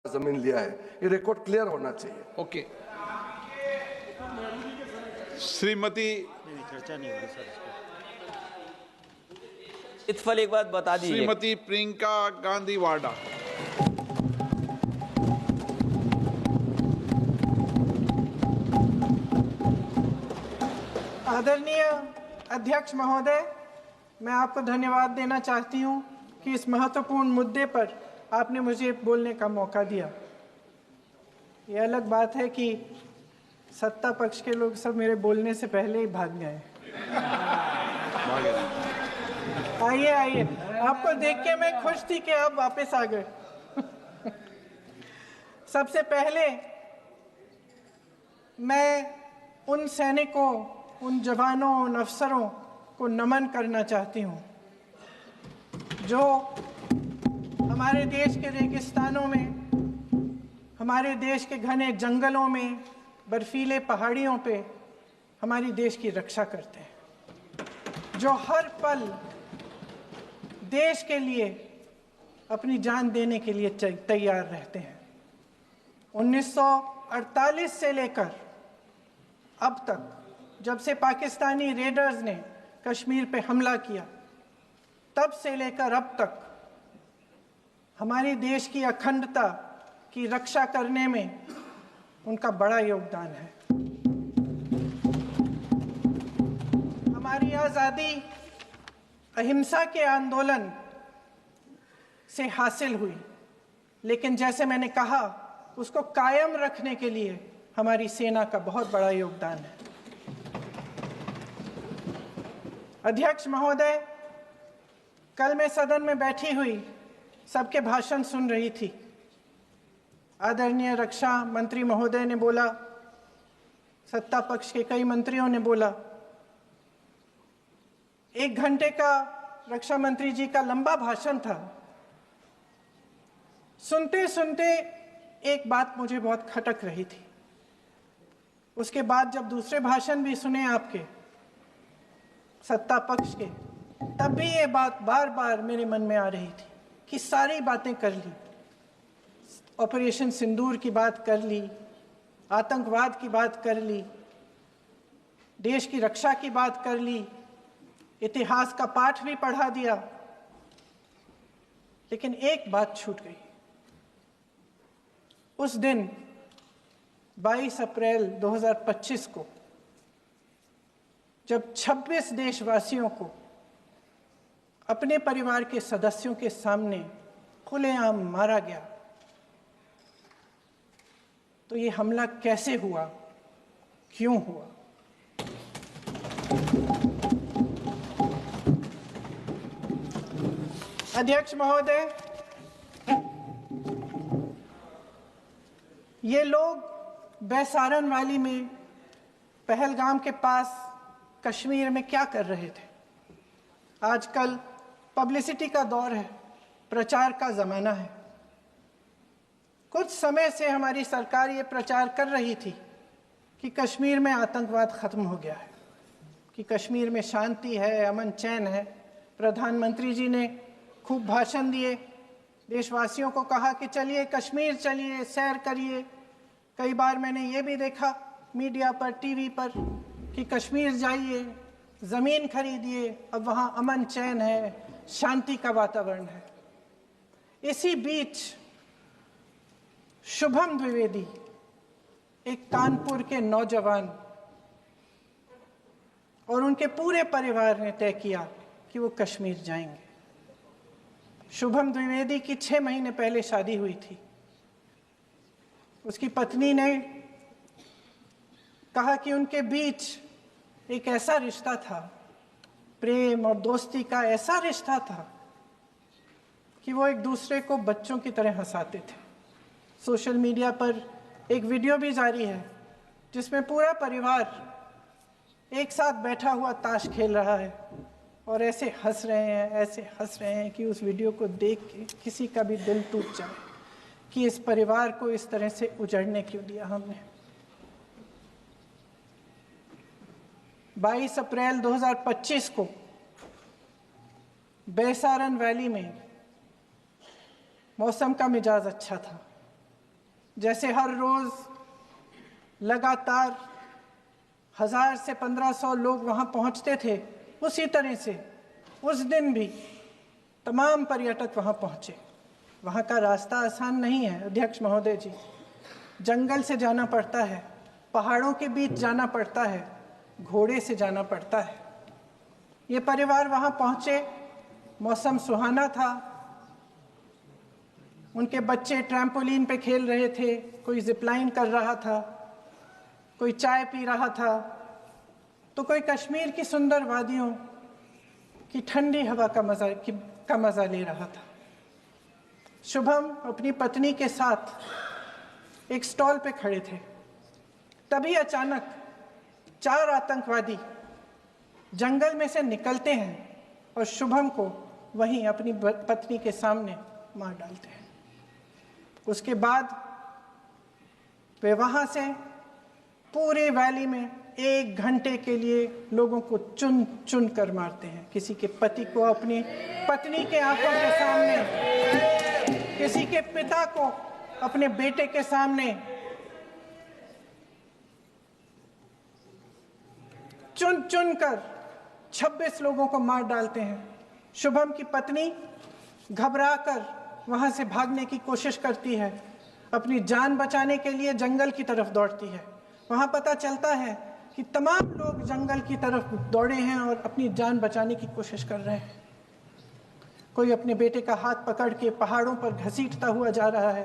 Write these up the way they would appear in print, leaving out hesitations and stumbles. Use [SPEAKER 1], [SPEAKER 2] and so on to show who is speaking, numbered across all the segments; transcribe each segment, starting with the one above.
[SPEAKER 1] जमीन लिया है, ये रिकॉर्ड क्लियर होना चाहिए।
[SPEAKER 2] ओके, श्रीमती
[SPEAKER 3] चर्चा नहीं होगी सर।
[SPEAKER 4] इत्फल एक बात बता दीजिए।
[SPEAKER 2] श्रीमती प्रियंका गांधी वाडा।
[SPEAKER 5] आदरणीय अध्यक्ष महोदय, मैं आपको धन्यवाद देना चाहती हूं कि इस महत्वपूर्ण मुद्दे पर आपने मुझे बोलने का मौका दिया। ये अलग बात है कि सत्ता पक्ष के लोग सब मेरे बोलने से पहले ही भाग गए। आइए आइए, आपको देख के मैं खुश थी कि आप वापस आ गए। सबसे पहले मैं उन सैनिकों, उन जवानों, उन अफसरों को नमन करना चाहती हूँ जो हमारे देश के रेगिस्तानों में, हमारे देश के घने जंगलों में, बर्फीले पहाड़ियों पे हमारी देश की रक्षा करते हैं, जो हर पल देश के लिए अपनी जान देने के लिए तैयार रहते हैं। 1948 से लेकर अब तक, जब से पाकिस्तानी रेडर्स ने कश्मीर पे हमला किया, तब से लेकर अब तक हमारे देश की अखंडता की रक्षा करने में उनका बड़ा योगदान है। हमारी आज़ादी अहिंसा के आंदोलन से हासिल हुई, लेकिन जैसे मैंने कहा, उसको कायम रखने के लिए हमारी सेना का बहुत बड़ा योगदान है। अध्यक्ष महोदय, कल मैं सदन में बैठी हुई सबके भाषण सुन रही थी। आदरणीय रक्षा मंत्री महोदय ने बोला, सत्ता पक्ष के कई मंत्रियों ने बोला। 1 घंटे का रक्षा मंत्री जी का लंबा भाषण था। सुनते सुनते एक बात मुझे बहुत खटक रही थी। उसके बाद जब दूसरे भाषण भी सुने आपके सत्ता पक्ष के, तब भी ये बात बार बार मेरे मन में आ रही थी कि सारी बातें कर ली, ऑपरेशन सिंदूर की बात कर ली, आतंकवाद की बात कर ली, देश की रक्षा की बात कर ली, इतिहास का पाठ भी पढ़ा दिया, लेकिन एक बात छूट गई। उस दिन 22 अप्रैल 2025 को जब 26 देशवासियों को अपने परिवार के सदस्यों के सामने खुलेआम मारा गया, तो ये हमला कैसे हुआ, क्यों हुआ? अध्यक्ष महोदय, ये लोग बैसारन वैली में, पहलगाम के पास कश्मीर में क्या कर रहे थे? आजकल पब्लिसिटी का दौर है, प्रचार का ज़माना है। कुछ समय से हमारी सरकार ये प्रचार कर रही थी कि कश्मीर में आतंकवाद ख़त्म हो गया है, कि कश्मीर में शांति है, अमन चैन है। प्रधानमंत्री जी ने खूब भाषण दिए, देशवासियों को कहा कि चलिए कश्मीर चलिए, सैर करिए। कई बार मैंने ये भी देखा मीडिया पर, टीवी पर, कि कश्मीर जाइए, ज़मीन खरीदिए, अब वहाँ अमन चैन है, शांति का वातावरण है। इसी बीच शुभम द्विवेदी, एक कानपुर के नौजवान, और उनके पूरे परिवार ने तय किया कि वो कश्मीर जाएंगे। शुभम द्विवेदी की 6 महीने पहले शादी हुई थी। उसकी पत्नी ने कहा कि उनके बीच एक ऐसा रिश्ता था, प्रेम और दोस्ती का ऐसा रिश्ता था कि वो एक दूसरे को बच्चों की तरह हंसाते थे। सोशल मीडिया पर एक वीडियो भी जारी है जिसमें पूरा परिवार एक साथ बैठा हुआ ताश खेल रहा है और ऐसे हंस रहे हैं कि उस वीडियो को देख के किसी का भी दिल टूट जाए कि इस परिवार को इस तरह से उजड़ने क्यों दिया हमने। 22 अप्रैल 2025 को बैसारन वैली में मौसम का मिजाज अच्छा था, जैसे हर रोज लगातार 1000 से 1500 लोग वहां पहुंचते थे, उसी तरह से उस दिन भी तमाम पर्यटक वहां पहुंचे। वहां का रास्ता आसान नहीं है अध्यक्ष महोदय जी, जंगल से जाना पड़ता है, पहाड़ों के बीच जाना पड़ता है, घोड़े से जाना पड़ता है। ये परिवार वहां पहुंचे, मौसम सुहाना था, उनके बच्चे ट्रैम्पोलिन पे खेल रहे थे, कोई जिपलाइन कर रहा था, कोई चाय पी रहा था, तो कोई कश्मीर की सुंदर वादियों की ठंडी हवा का मजा ले रहा था। शुभम अपनी पत्नी के साथ एक स्टॉल पे खड़े थे, तभी अचानक 4 आतंकवादी जंगल में से निकलते हैं और शुभम को वहीं अपनी पत्नी के सामने मार डालते हैं। उसके बाद वे वहां से पूरे वैली में 1 घंटे के लिए लोगों को चुन चुन कर मारते हैं। किसी के पति को अपनी पत्नी के आंखों के सामने, किसी के पिता को अपने बेटे के सामने, चुन चुन कर 26 लोगों को मार डालते हैं। शुभम की पत्नी घबराकर वहां से भागने की कोशिश करती है, अपनी जान बचाने के लिए जंगल की तरफ दौड़ती है। वहां पता चलता है कि तमाम लोग जंगल की तरफ दौड़े हैं और अपनी जान बचाने की कोशिश कर रहे हैं। कोई अपने बेटे का हाथ पकड़ के पहाड़ों पर घसीटता हुआ जा रहा है,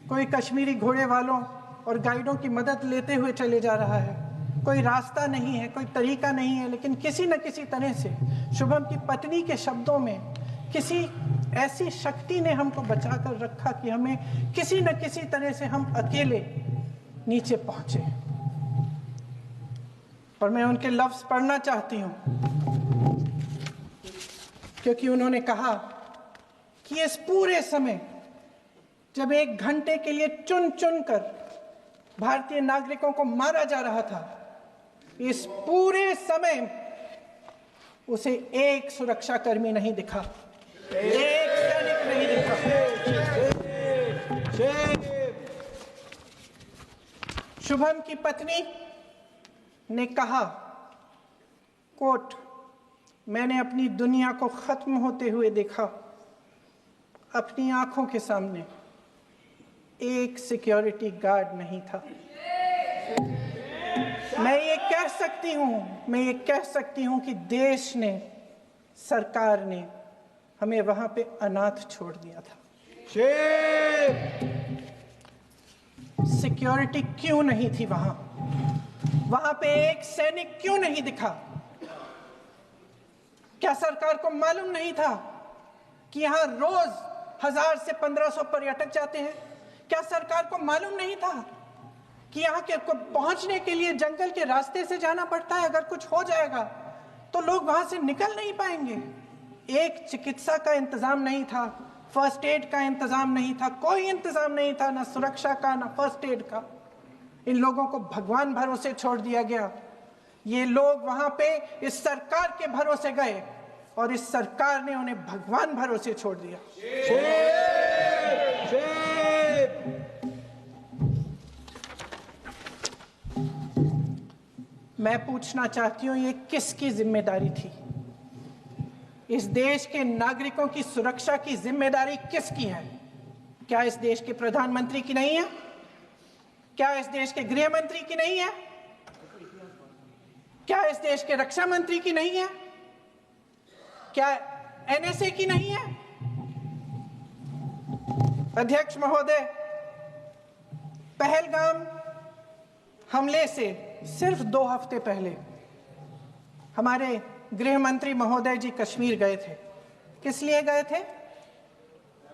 [SPEAKER 5] कोई कश्मीरी घोड़े वालों और गाइडों की मदद लेते हुए चले जा रहा है। कोई रास्ता नहीं है, कोई तरीका नहीं है, लेकिन किसी न किसी तरह से शुभम की पत्नी के शब्दों में किसी ऐसी शक्ति ने हमको बचा कर रखा कि हमें किसी न किसी तरह से हम अकेले नीचे पहुंचे। और मैं उनके लफ्ज पढ़ना चाहती हूं, क्योंकि उन्होंने कहा कि इस पूरे समय जब 1 घंटे के लिए चुन चुन कर भारतीय नागरिकों को मारा जा रहा था, इस पूरे समय उसे एक सुरक्षाकर्मी नहीं दिखा, एक सैनिक नहीं दिखा। शुभम की पत्नी ने कहा, कोट, मैंने अपनी दुनिया को खत्म होते हुए देखा, अपनी आंखों के सामने एक सिक्योरिटी गार्ड नहीं था। मैं ये कह सकती हूं कि देश ने, सरकार ने हमें वहां पे अनाथ छोड़ दिया था। सिक्योरिटी क्यों नहीं थी वहां पे एक सैनिक क्यों नहीं दिखा? क्या सरकार को मालूम नहीं था कि यहां रोज 1000 से 1500 पर्यटक जाते हैं? क्या सरकार को मालूम नहीं था कि यहाँ के को पहुंचने के लिए जंगल के रास्ते से जाना पड़ता है? अगर कुछ हो जाएगा तो लोग वहां से निकल नहीं पाएंगे। एक चिकित्सा का इंतजाम नहीं था, फर्स्ट एड का इंतजाम नहीं था, कोई इंतजाम नहीं था, ना सुरक्षा का ना फर्स्ट एड का। इन लोगों को भगवान भरोसे छोड़ दिया गया। ये लोग वहां पे इस सरकार के भरोसे गए और इस सरकार ने उन्हें भगवान भरोसे छोड़ दिया। मैं पूछना चाहती हूं, ये किसकी जिम्मेदारी थी? इस देश के नागरिकों की सुरक्षा की जिम्मेदारी किसकी है? क्या इस देश के प्रधानमंत्री की नहीं है? क्या इस देश के गृह मंत्री की नहीं है? क्या इस देश के रक्षा मंत्री की नहीं है? क्या एनएसए की नहीं है? अध्यक्ष महोदय, पहलगाम हमले से सिर्फ 2 हफ्ते पहले हमारे गृह मंत्री महोदय जी कश्मीर गए थे। किस लिए गए थे?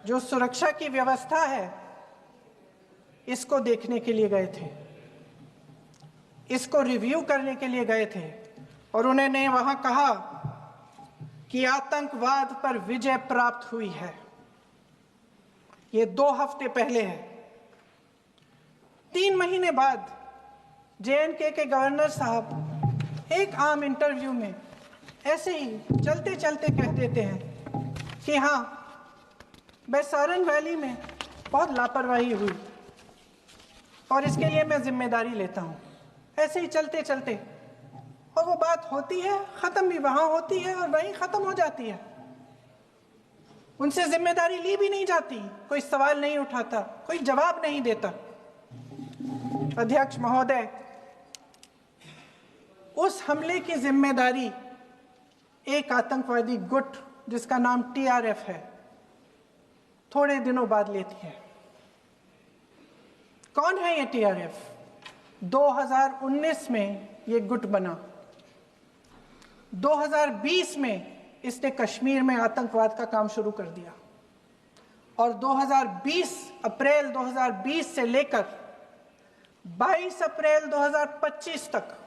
[SPEAKER 5] जो सुरक्षा की व्यवस्था है इसको देखने के लिए गए थे, इसको रिव्यू करने के लिए गए थे। और उन्होंने वहां कहा कि आतंकवाद पर विजय प्राप्त हुई है। ये 2 हफ्ते पहले है। 3 महीने बाद जेएनके के गवर्नर साहब एक आम इंटरव्यू में ऐसे ही चलते चलते कह देते हैं कि हाँ, बैसारन वैली में बहुत लापरवाही हुई, और इसके लिए मैं जिम्मेदारी लेता हूँ। ऐसे ही चलते चलते और वो बात होती है, ख़त्म भी वहाँ होती है और वहीं ख़त्म हो जाती है। उनसे जिम्मेदारी ली भी नहीं जाती, कोई सवाल नहीं उठाता, कोई जवाब नहीं देता। अध्यक्ष महोदय, उस हमले की जिम्मेदारी एक आतंकवादी गुट जिसका नाम TRF है थोड़े दिनों बाद लेती है। कौन है ये TRF? 2019 में ये गुट बना। 2020 में इसने कश्मीर में आतंकवाद का काम शुरू कर दिया और अप्रैल 2020 से लेकर 22 अप्रैल 2025 तक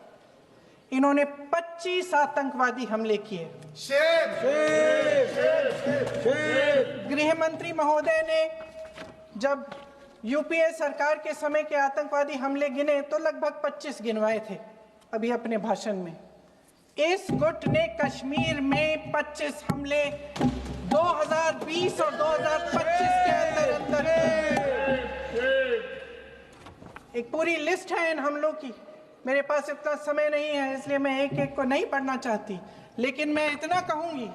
[SPEAKER 5] इन्होंने 25 आतंकवादी हमले किए। गृह मंत्री महोदय ने जब यूपीए सरकार के समय के आतंकवादी हमले गिने तो लगभग 25 गिनवाए थे अभी अपने भाषण में। इस गुट ने कश्मीर में 25 हमले 2020 और 2025 के अंदर एक पूरी लिस्ट है इन हमलों की। मेरे पास इतना समय नहीं है इसलिए मैं एक एक को नहीं पढ़ना चाहती, लेकिन मैं इतना कहूंगी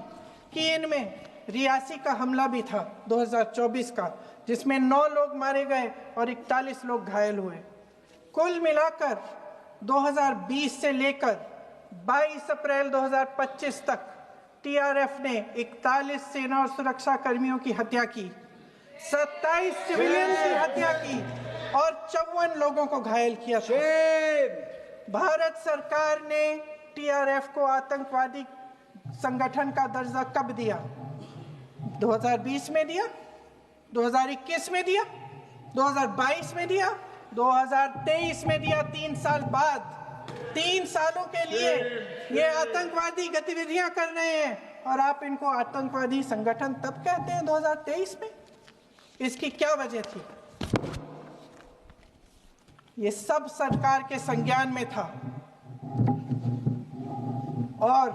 [SPEAKER 5] कि इनमें रियासी का हमला भी था 2024 का, जिसमें 9 लोग मारे गए और 41 लोग घायल हुए। कुल मिलाकर 2020 से लेकर 22 अप्रैल 2025 तक TRF ने 41 सेना और सुरक्षा कर्मियों की हत्या की, 27 सिविलियन की हत्या की और 54 लोगों को घायल किया था। भारत सरकार ने TRF को आतंकवादी संगठन का दर्जा कब दिया? 2020 में दिया, 2021 में दिया, 2022 में दिया, 2023 में दिया। 3 साल बाद, 3 सालों के लिए ये आतंकवादी गतिविधियां कर रहे हैं और आप इनको आतंकवादी संगठन तब कहते हैं 2023 में? इसकी क्या वजह थी? ये सब सरकार के संज्ञान में था और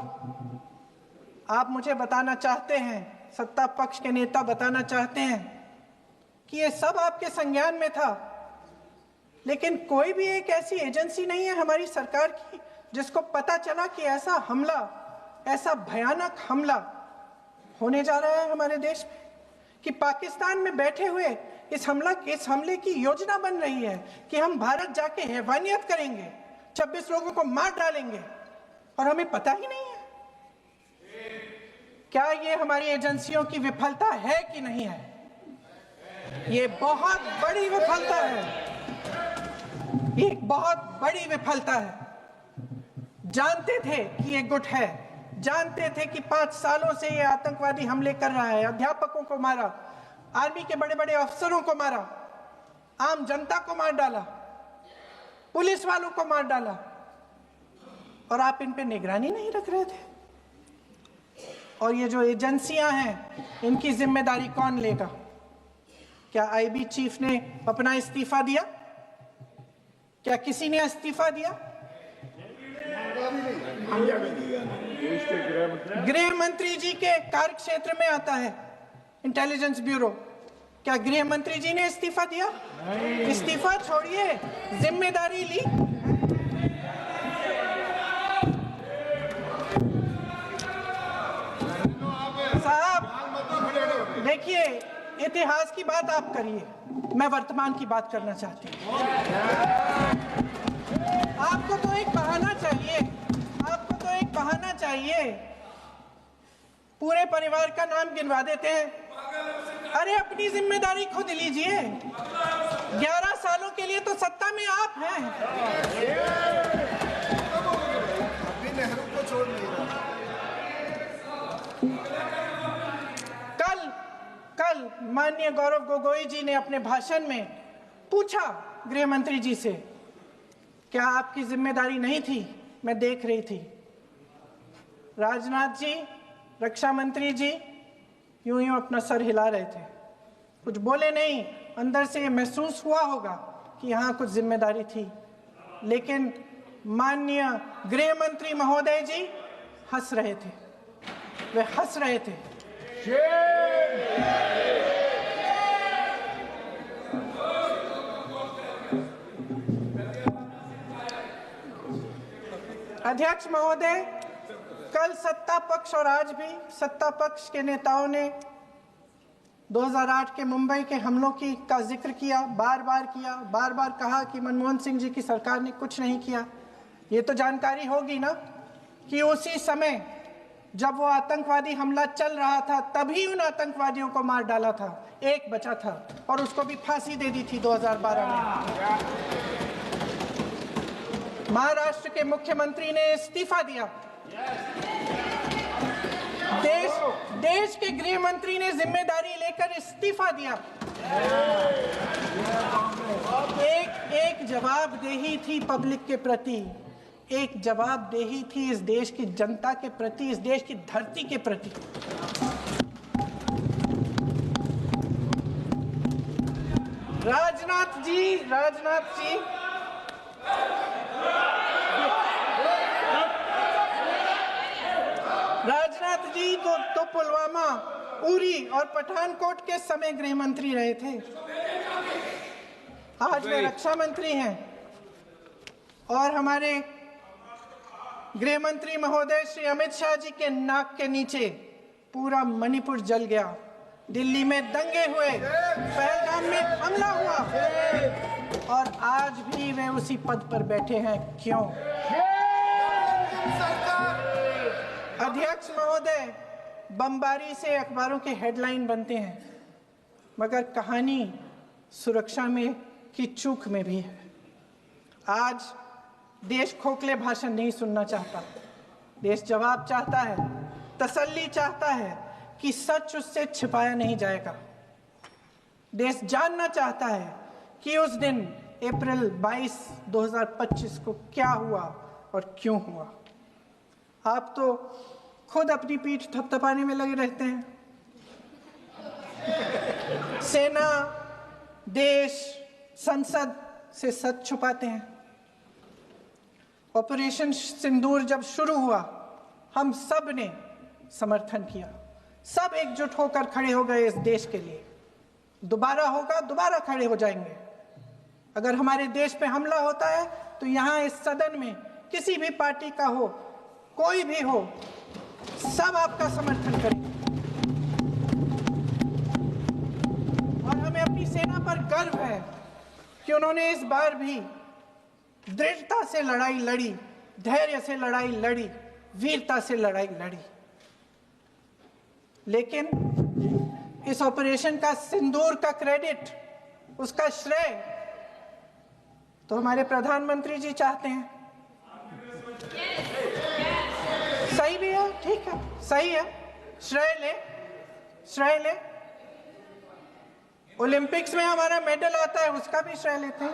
[SPEAKER 5] आप मुझे बताना चाहते हैं, सत्ता पक्ष के नेता बताना चाहते हैं कि ये सब आपके संज्ञान में था, लेकिन कोई भी एक ऐसी एजेंसी नहीं है हमारी सरकार की जिसको पता चला कि ऐसा हमला, ऐसा भयानक हमला होने जा रहा है हमारे देश में, कि पाकिस्तान में बैठे हुए इस हमले की योजना बन रही है कि हम भारत जाके हैवानियत करेंगे, 26 लोगों को मार डालेंगे और हमें पता ही नहीं है। क्या ये हमारी एजेंसियों की विफलता है कि नहीं है? ये बहुत बड़ी विफलता है, ये एक बहुत बड़ी विफलता है। जानते थे कि ये गुट है, जानते थे कि 5 सालों से ये आतंकवादी हमले कर रहा है, अध्यापकों को मारा, आर्मी के बड़े बड़े अफसरों को मारा, आम जनता को मार डाला, पुलिस वालों को मार डाला, और आप इन पे निगरानी नहीं रख रहे थे। और ये जो एजेंसियां हैं इनकी जिम्मेदारी कौन लेगा? क्या IB चीफ ने अपना इस्तीफा दिया? क्या किसी ने इस्तीफा दिया? गृह मंत्री जी के कार्य क्षेत्र में आता है इंटेलिजेंस ब्यूरो। क्या गृह मंत्री जी ने इस्तीफा दिया? इस्तीफा छोड़िए, जिम्मेदारी ली। साहब देखिए, इतिहास की बात आप करिए, मैं वर्तमान की बात करना चाहती हूँ। आपको तो एक बहाना चाहिए, आपको तो एक बहाना चाहिए। पूरे परिवार का नाम गिनवा देते हैं। अरे अपनी जिम्मेदारी खुद लीजिए। 11 सालों के लिए तो सत्ता में आप हैं। कल माननीय गौरव गोगोई जी ने अपने भाषण में पूछा गृह मंत्री जी से, क्या आपकी जिम्मेदारी नहीं थी? मैं देख रही थी। राजनाथ जी, रक्षा मंत्री जी यूं यूं अपना सर हिला रहे थे, कुछ बोले नहीं। अंदर से महसूस हुआ होगा कि यहाँ कुछ जिम्मेदारी थी, लेकिन माननीय गृह मंत्री महोदय जी हंस रहे थे, वे हंस रहे थे। अध्यक्ष महोदय, कल सत्ता पक्ष और आज भी सत्ता पक्ष के नेताओं ने 2008 के मुंबई के हमलों का जिक्र किया, बार बार कहा कि मनमोहन सिंह जी की सरकार ने कुछ नहीं किया। ये तो जानकारी होगी ना कि उसी समय जब वो आतंकवादी हमला चल रहा था तभी उन आतंकवादियों को मार डाला था, एक बचा था और उसको भी फांसी दे दी थी 2012 में। महाराष्ट्र के मुख्यमंत्री ने इस्तीफा दिया। देश के गृह मंत्री ने जिम्मेदारी लेकर इस्तीफा दिया। एक जवाबदेही थी पब्लिक के प्रति, एक जवाबदेही थी इस देश की जनता के प्रति, इस देश की धरती के प्रति। राजनाथ जी तो पुलवामा, उरी और पठानकोट के समय गृह मंत्री रहे थे। आज वे रक्षा मंत्री हैं और हमारे गृह मंत्री महोदय श्री अमित शाह जी के नाक के नीचे पूरा मणिपुर जल गया, दिल्ली में दंगे हुए, पहलगाम में हमला हुआ और आज भी वे उसी पद पर बैठे हैं। क्यों? अध्यक्ष महोदय, बमबारी से अखबारों के हेडलाइन बनते हैं, मगर कहानी सुरक्षा में की चूक में भी है। आज देश खोखले भाषण नहीं सुनना चाहता, देश जवाब चाहता है, तसल्ली चाहता है कि सच उससे छिपाया नहीं जाएगा। देश जानना चाहता है कि उस दिन अप्रैल 22, 2025 को क्या हुआ और क्यों हुआ। आप तो खुद अपनी पीठ थपथपाने में लगे रहते हैं। सेना, देश, संसद से सच छुपाते हैं। ऑपरेशन सिंदूर जब शुरू हुआ, हम सब ने समर्थन किया, सब एकजुट होकर खड़े हो गए इस देश के लिए। दोबारा होगा, दोबारा खड़े हो जाएंगे। अगर हमारे देश पे हमला होता है तो यहाँ इस सदन में किसी भी पार्टी का हो, कोई भी हो, सब आपका समर्थन करेंगे। और हमें अपनी सेना पर गर्व है कि उन्होंने इस बार भी दृढ़ता से लड़ाई लड़ी, धैर्य से लड़ाई लड़ी, वीरता से लड़ाई लड़ी। लेकिन इस ऑपरेशन का सिंदूर का क्रेडिट, उसका श्रेय तो हमारे प्रधानमंत्री जी चाहते हैं। सही भी है, ठीक है, सही है, श्रेय ले। ओलंपिक्स में हमारा मेडल आता है, उसका भी श्रेय लेते हैं।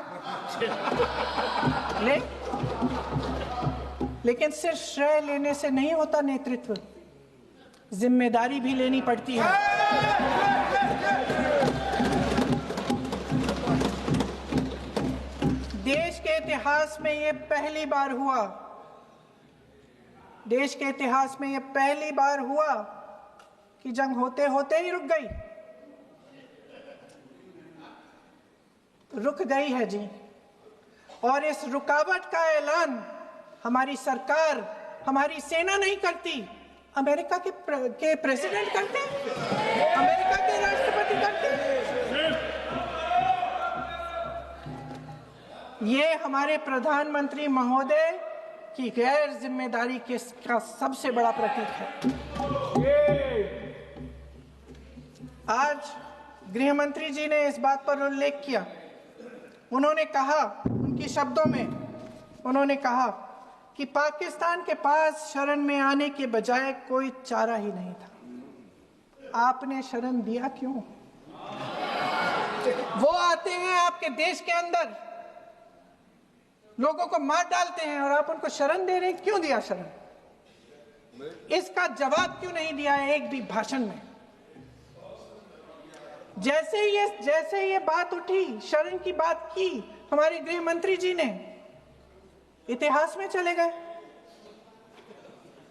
[SPEAKER 5] लेकिन सिर्फ श्रेय लेने से नहीं होता नेतृत्व, जिम्मेदारी भी लेनी पड़ती है। देश के इतिहास में ये पहली बार हुआ, देश के इतिहास में ये पहली बार हुआ कि जंग होते होते ही रुक गई। रुक गई है जी। और इस रुकावट का ऐलान हमारी सरकार, हमारी सेना नहीं करती, अमेरिका के प्रेसिडेंट करते हैं, अमेरिका के राष्ट्रपति करते हैं। ये हमारे प्रधानमंत्री महोदय की गैर जिम्मेदारी का सबसे बड़ा प्रतीक है। आज गृह मंत्री जी ने इस बात पर उल्लेख किया। उन्होंने कहा, उनके शब्दों में उन्होंने कहा कि पाकिस्तान के पास शरण में आने के बजाय कोई चारा ही नहीं था। आपने शरण दिया क्यों? वो आते हैं आपके देश के अंदर, लोगों को मार डालते हैं और आप उनको शरण दे रहे हैं। क्यों दिया शरण? इसका जवाब क्यों नहीं दिया है एक भी भाषण में? जैसे ये बात उठी, शरण की बात की, हमारे गृह मंत्री जी ने इतिहास में चले गए।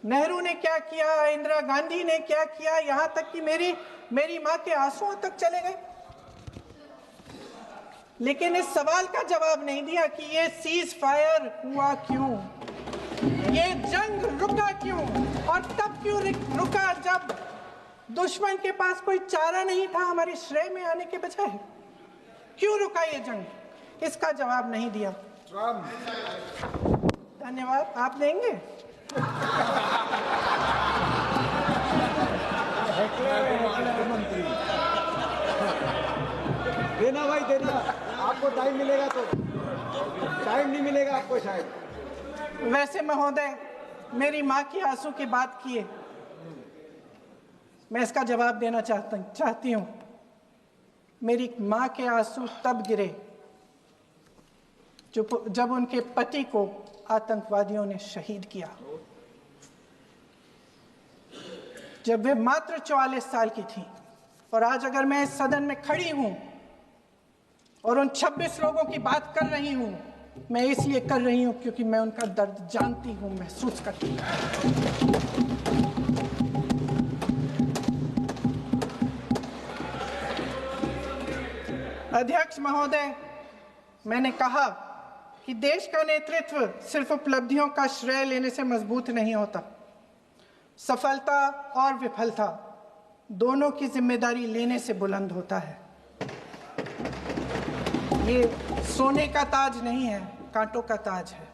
[SPEAKER 5] नेहरू ने क्या किया, इंदिरा गांधी ने क्या किया, यहां तक कि मेरी मां के आंसुओं तक चले गए। लेकिन इस सवाल का जवाब नहीं दिया कि ये सीज फायर हुआ क्यों। ये जंग रुका क्यों? और तब क्यों रुका जब दुश्मन के पास कोई चारा नहीं था हमारे श्रेय में आने के बजाय? क्यों रुका ये जंग? इसका जवाब नहीं दिया। धन्यवाद। आप देंगे?
[SPEAKER 6] देना भाई देना, आपको टाइम मिलेगा तो। टाइम नहीं मिलेगा आपको शायद।
[SPEAKER 5] वैसे महोदय, मेरी माँ की आंसू की बात किए, मैं इसका जवाब देना चाहती हूँ। मेरी माँ के आंसू तब गिरे जब उनके पति को आतंकवादियों ने शहीद किया, जब वे मात्र 44 साल की थी। और आज अगर मैं इस सदन में खड़ी हूं और उन 26 लोगों की बात कर रही हूं, मैं इसलिए कर रही हूं क्योंकि मैं उनका दर्द जानती हूं, महसूस करती हूं। अध्यक्ष महोदय, मैंने कहा कि देश का नेतृत्व सिर्फ उपलब्धियों का श्रेय लेने से मजबूत नहीं होता। सफलता और विफलता दोनों की जिम्मेदारी लेने से बुलंद होता है। ये सोने का ताज नहीं है, कांटों का ताज है।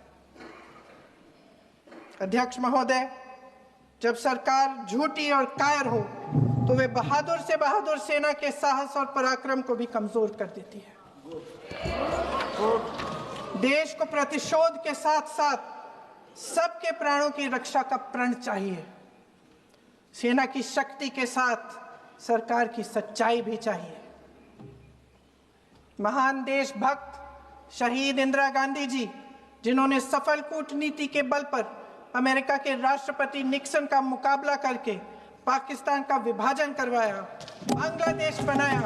[SPEAKER 5] अध्यक्ष महोदय, जब सरकार झूठी और कायर हो तो वे बहादुर से बहादुर सेना के साहस और पराक्रम को भी कमजोर कर देती है। देश को प्रतिशोध के साथ साथ सबके प्राणों की रक्षा का प्रण चाहिए। सेना की शक्ति के साथ सरकार की सच्चाई भी चाहिए। महान देशभक्त शहीद इंदिरा गांधी जी, जिन्होंने सफल कूटनीति के बल पर अमेरिका के राष्ट्रपति निक्सन का मुकाबला करके पाकिस्तान का विभाजन करवाया, बांग्लादेश बनाया,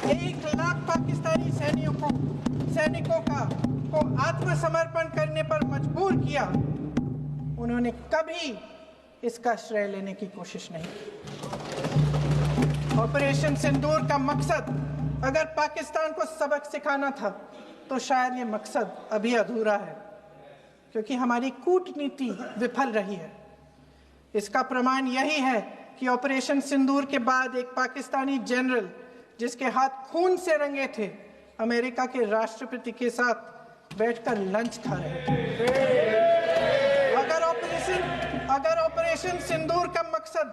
[SPEAKER 5] 1 लाख पाकिस्तानी सैनिकों को आत्मसमर्पण करने पर मजबूर किया, उन्होंने कभी इसका श्रेय लेने की कोशिश नहीं की। ऑपरेशन सिंदूर का मकसद अगर पाकिस्तान को सबक सिखाना था तो शायद ये मकसद अभी अधूरा है, क्योंकि हमारी कूटनीति विफल रही है। इसका प्रमाण यही है कि ऑपरेशन सिंदूर के बाद एक पाकिस्तानी जनरल, जिसके हाथ खून से रंगे थे, अमेरिका के राष्ट्रपति के साथ बैठकर लंच खा रहे थे। अगर ऑपरेशन सिंदूर का मकसद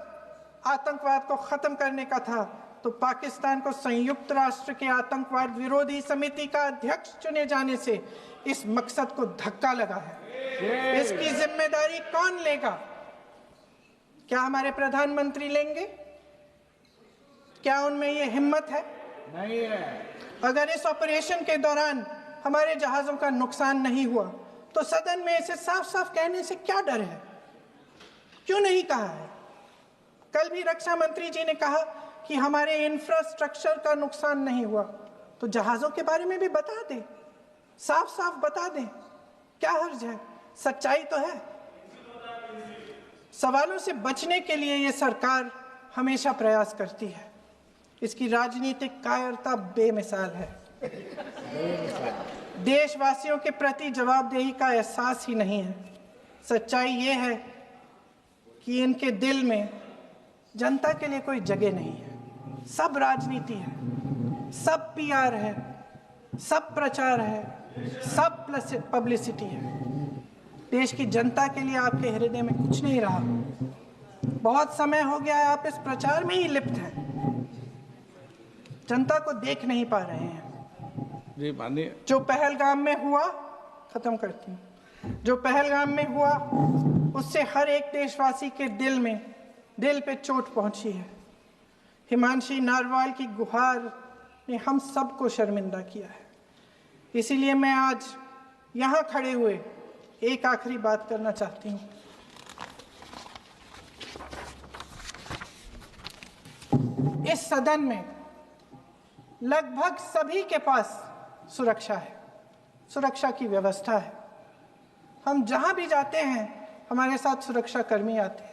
[SPEAKER 5] आतंकवाद को खत्म करने का था तो पाकिस्तान को संयुक्त राष्ट्र के आतंकवाद विरोधी समिति का अध्यक्ष चुने जाने से इस मकसद को धक्का लगा है। इसकी जिम्मेदारी कौन लेगा? क्या हमारे प्रधानमंत्री लेंगे? क्या उनमें यह हिम्मत है?
[SPEAKER 6] नहीं है।
[SPEAKER 5] अगर इस ऑपरेशन के दौरान हमारे जहाजों का नुकसान नहीं हुआ तो सदन में इसे साफ साफ कहने से क्या डर है? क्यों नहीं कहा है? कल भी रक्षा मंत्री जी ने कहा कि हमारे इंफ्रास्ट्रक्चर का नुकसान नहीं हुआ, तो जहाजों के बारे में भी बता दें, साफ साफ बता दें, क्या हर्ज है? सच्चाई तो है। सवालों से बचने के लिए ये सरकार हमेशा प्रयास करती है। इसकी राजनीतिक कायरता बेमिसाल है। देशवासियों के प्रति जवाबदेही का एहसास ही नहीं है। सच्चाई ये है कि इनके दिल में जनता के लिए कोई जगह नहीं है। सब राजनीति है, सब पीआर है, सब प्रचार है, सब पब्लिसिटी है। देश की जनता के लिए आपके हृदय में कुछ नहीं रहा। बहुत समय हो गया है आप इस प्रचार में ही लिप्त हैं, जनता को देख नहीं पा रहे हैं।
[SPEAKER 2] जी माननीय,
[SPEAKER 5] जो पहलगाम में हुआ, खत्म करती हूँ, जो पहलगाम में हुआ उससे हर एक देशवासी के दिल पे चोट पहुंची है। हिमांशी नारवाल की गुहार ने हम सबको शर्मिंदा किया है। इसीलिए मैं आज यहाँ खड़े हुए एक आखिरी बात करना चाहती हूँ। इस सदन में लगभग सभी के पास सुरक्षा है, सुरक्षा की व्यवस्था है। हम जहां भी जाते हैं हमारे साथ सुरक्षा कर्मी आते हैं।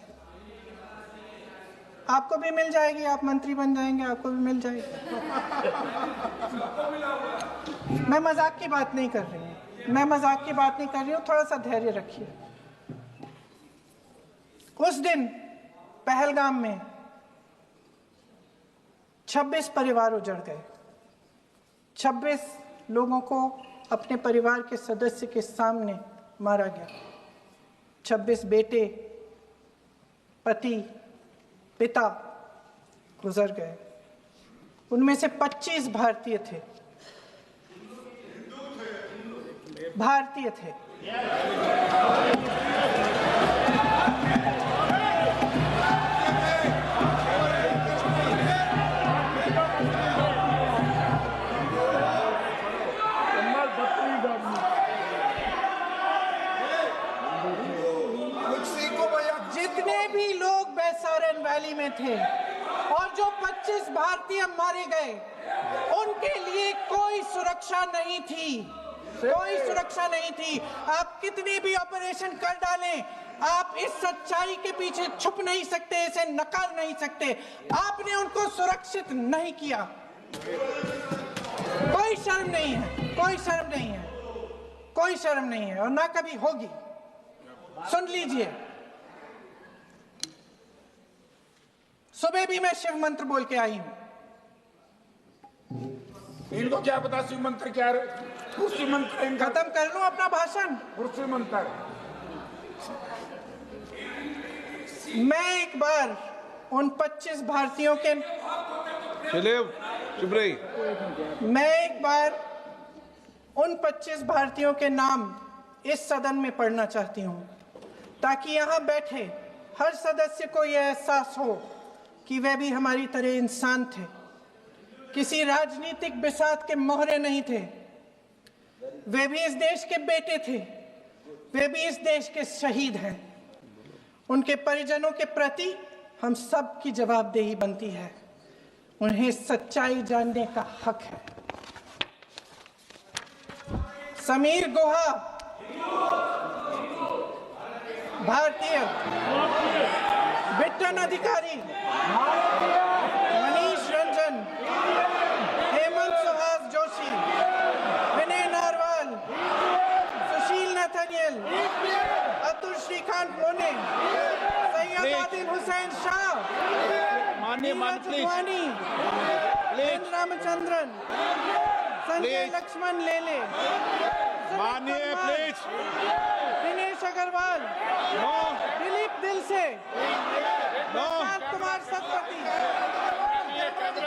[SPEAKER 5] आपको भी मिल जाएगी, आप मंत्री बन जाएंगे, आपको भी मिल जाएगी। मैं मजाक की बात नहीं कर रही हूँ, थोड़ा सा धैर्य रखिए। उस दिन पहलगाम में 26 परिवार उजड़ गए। 26 लोगों को अपने परिवार के सदस्य के सामने मारा गया। 26 बेटे, पति, पिता गुजर गए। उनमें से 25 भारतीय थे। भारतीय थे। जितने भी लोग बैसारन वैली में थे और जो 25 भारतीय मारे गए, उनके लिए कोई सुरक्षा नहीं थी। कोई सुरक्षा नहीं थी। आप कितनी भी ऑपरेशन कर डालें, आप इस सच्चाई के पीछे छुप नहीं सकते, इसे नकार नहीं सकते। आपने उनको सुरक्षित नहीं किया। कोई शर्म नहीं है, कोई शर्म नहीं है, कोई शर्म नहीं है और ना कभी होगी। सुन लीजिए, सुबह भी मैं शिव मंत्र बोल के आई हूं।
[SPEAKER 7] इनको क्या पता शिव मंत्र क्या है? शिव मंत्र इनका
[SPEAKER 5] खत्म कर लूं अपना भाषण।
[SPEAKER 7] शिव मंत्र
[SPEAKER 5] मैं एक बार उन 25 भारतीयों के
[SPEAKER 2] चलिए चुप रही।
[SPEAKER 5] मैं एक बार उन 25 भारतीयों के नाम इस सदन में पढ़ना चाहती हूं, ताकि यहां बैठे हर सदस्य को यह एहसास हो कि वे भी हमारी तरह इंसान थे, किसी राजनीतिक बिसात के मोहरे नहीं थे। वे भी इस देश के बेटे थे, वे भी इस देश के शहीद हैं। उनके परिजनों के प्रति हम सब की जवाबदेही बनती है। उन्हें सच्चाई जानने का हक है। समीर गुहा भारतीय, बिट्टन अधिकारी, मनीष रंजन, हेमंत सुहास जोशी, विनय नारवाल, सुशील नथनियल, अतुल श्रीकांत मोने, सैयद आदिल हुसैन शाह, नीरज वानी, लेन रामचंद्रन, संजय लक्ष्मण लेले,
[SPEAKER 2] मानिए प्लीज।
[SPEAKER 5] दिनेश अग्रवाल, दिलीप दिल से, कुमार सतपति,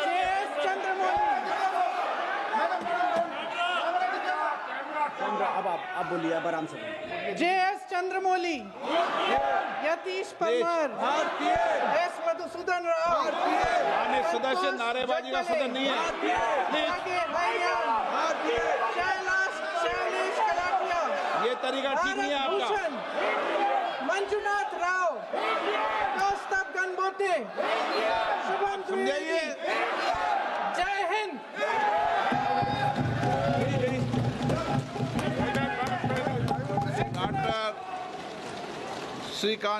[SPEAKER 5] JS चंद्रमौली।
[SPEAKER 6] अब बोलिए, अब आराम से।
[SPEAKER 5] JS चंद्रमौली, यतीश परमार, S मधुसूदन राव,
[SPEAKER 2] माननीय सदस्य, नारेबाजी का सदन नहीं है।
[SPEAKER 5] शैलेश कलाटिया,
[SPEAKER 2] ये तरीका ठीक नहीं है आपका।
[SPEAKER 5] भूषण, मंजुनाथ राव, कौस्तभ गणबोते, शुभम द्विवेदी। जय हिंद।
[SPEAKER 2] डॉक्टर श्रीकांत